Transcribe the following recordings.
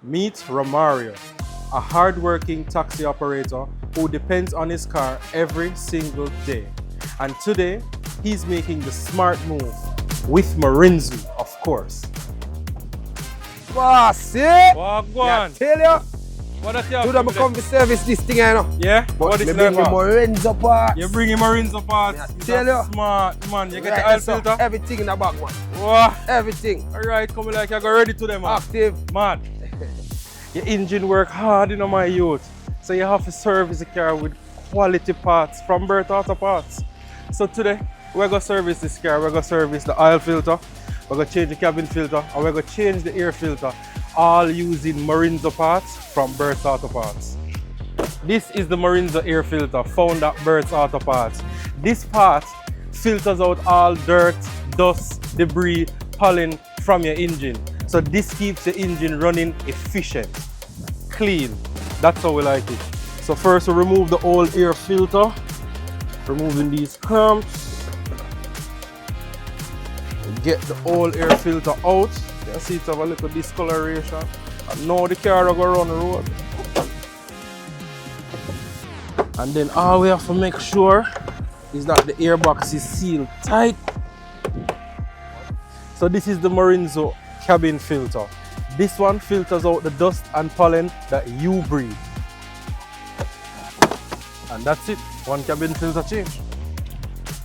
Meet Romario, a hard-working taxi operator who depends on his car every single day. And today, he's making the smart move with Morinzu, of course. Boss, see? What go Yeah, on? tell you. What that you Dude, I'm come to service this thing, you know. Yeah? But What is me that bring the for? Morinzu parts. You bring him Morinzu parts. Yeah, He's tell a you. smart man. You get Right, the oil that's all. filter? Everything in the back, man. Wow. Everything. Alright, come like you go ready to them, man. Active. Man, your engine work hard, my youth. So you have to service the car with quality parts from Bert Auto Parts. So today, we're going to service this car. We're going to service the oil filter. We're going to change the cabin filter. And we're going to change the air filter. All using Morinzu parts from Bert Auto Parts. This is the Morinzu air filter found at Bert Auto Parts. This part filters out all dirt, dust, debris, pollen from your engine. So this keeps the engine running efficient, clean. That's how we like it. So first we remove the old air filter, removing these clamps. Get the old air filter out. You can see it have a little discoloration. And now the car will go around the road. And then all we have to make sure is that the airbox is sealed tight. So this is the Morinzu cabin filter. This one filters out the dust and pollen that you breathe. And that's it, one cabin filter change.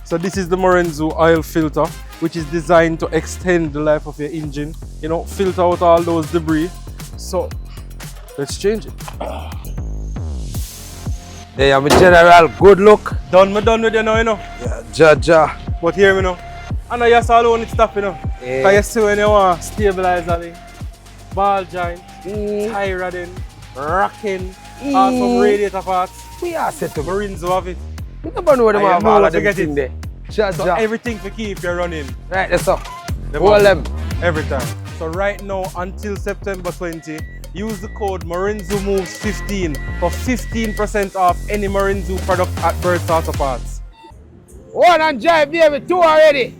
So this is the Morinzu oil filter, which is designed to extend the life of your engine, filter out all those debris. So let's change it. Hey, I'm a general, good look. Done with you now, Yeah, Jaja. But hear me now. I know you're all on it stuff, Yeah. Because you see when you want stabilizer, ball joint, tie rodding, rocking, some radiator parts. We are set to Morinzu have it. We never know them I have know all what of to them get thing it. there. Jaja. So everything to keep you running. Right, that's all. Them Hold have them. every time. So right now until September 20, use the code Morinzu Moves 15 for 15% off any Morinzu product at Bert Auto Parts. One and drive, baby, two already.